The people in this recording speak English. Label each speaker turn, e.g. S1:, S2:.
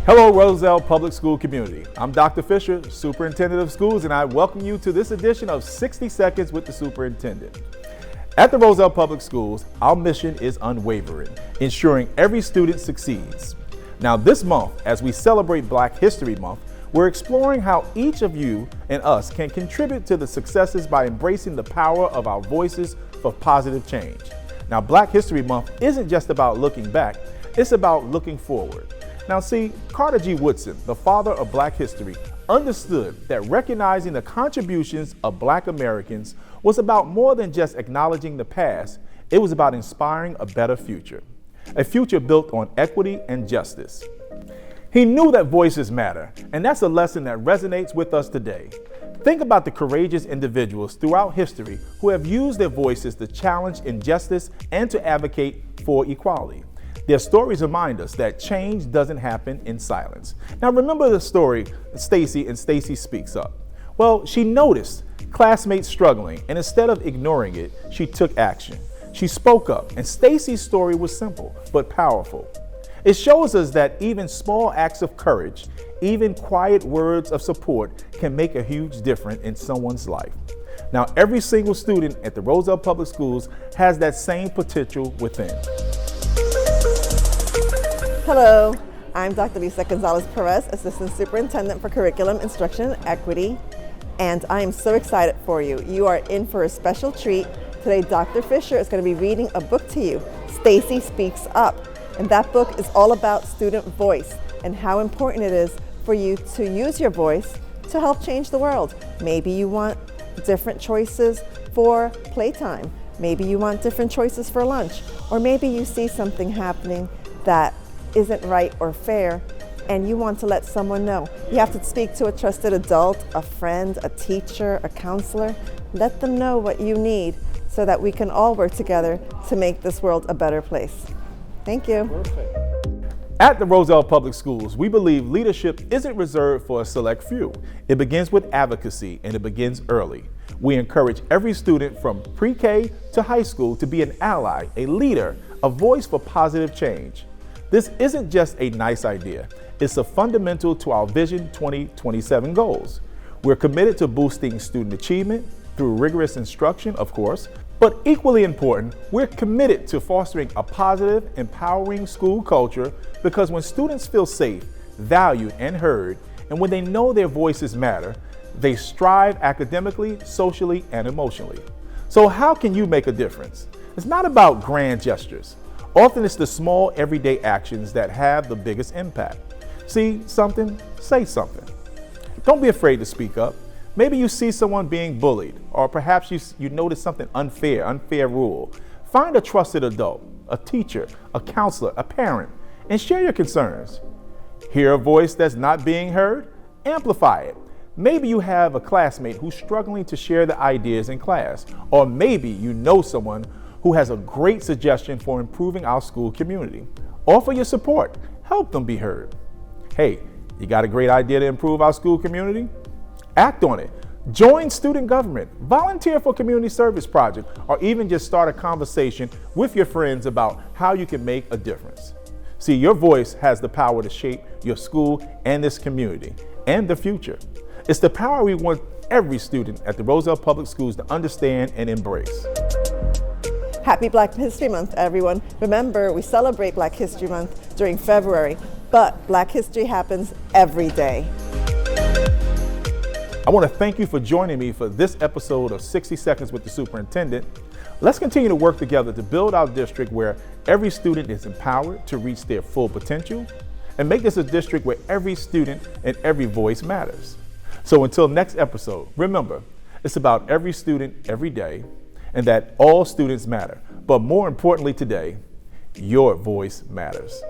S1: Hello, Roselle Public School community. I'm Dr. Fisher, Superintendent of Schools, and I welcome you to this edition of 60 Seconds with the Superintendent. At the Roselle Public Schools, our mission is unwavering, ensuring every student succeeds. Now this month, as we celebrate Black History Month, we're exploring how each of you and us can contribute to the successes by embracing the power of our voices for positive change. Now, Black History Month isn't just about looking back, it's about looking forward. Now see, Carter G. Woodson, the father of Black history, understood that recognizing the contributions of Black Americans was about more than just acknowledging the past, it was about inspiring a better future. A future built on equity and justice. He knew that voices matter, and that's a lesson that resonates with us today. Think about the courageous individuals throughout history who have used their voices to challenge injustice and to advocate for equality. Their stories remind us that change doesn't happen in silence. Now remember the story, Stacy and Stacy Speaks Up. Well, she noticed classmates struggling, and instead of ignoring it, she took action. She spoke up, and Stacy's story was simple but powerful. It shows us that even small acts of courage, even quiet words of support can make a huge difference in someone's life. Now, every single student at the Roselle Public Schools has that same potential within.
S2: Hello, I'm Dr. Lisa Gonzalez-Perez, Assistant Superintendent for Curriculum, Instruction, and Equity, and I am so excited for you. You are in for a special treat. Today, Dr. Fisher is going to be reading a book to you, Stacy Speaks Up, and that book is all about student voice and how important it is for you to use your voice to help change the world. Maybe you want different choices for playtime. Maybe you want different choices for lunch, or maybe you see something happening that isn't right or fair, and you want to let someone know. You have to speak to a trusted adult, a friend, a teacher, a counselor. Let them know what you need so that we can all work together to make this world a better place. Thank you.
S1: Perfect. At the Roselle Public Schools, we believe leadership isn't reserved for a select few. It begins with advocacy, and it begins early. We encourage every student from pre-K to high school to be an ally, a leader, a voice for positive change. This isn't just a nice idea, it's a fundamental to our Vision 2027 goals. We're committed to boosting student achievement through rigorous instruction, of course, but equally important, we're committed to fostering a positive, empowering school culture because when students feel safe, valued, and heard, and when they know their voices matter, they strive academically, socially, and emotionally. So how can you make a difference? It's not about grand gestures. Often it's the small everyday actions that have the biggest impact. See something? Say something. Don't be afraid to speak up. Maybe you see someone being bullied, or perhaps you notice something unfair rule. Find a trusted adult, a teacher, a counselor, a parent, and share your concerns. Hear a voice that's not being heard? Amplify it. Maybe you have a classmate who's struggling to share the ideas in class, or maybe you know someone who has a great suggestion for improving our school community. Offer your support. Help them be heard. Hey, you got a great idea to improve our school community? Act on it. Join student government, volunteer for community service project, or even just start a conversation with your friends about how you can make a difference. See, your voice has the power to shape your school and this community and the future. It's the power we want every student at the Roselle Public Schools to understand and embrace.
S2: Happy Black History Month, everyone. Remember, we celebrate Black History Month during February, but Black history happens every day.
S1: I want to thank you for joining me for this episode of 60 Seconds with the Superintendent. Let's continue to work together to build our district where every student is empowered to reach their full potential and make this a district where every student and every voice matters. So until next episode, remember, it's about every student every day and that all students matter. But more importantly today, your voice matters.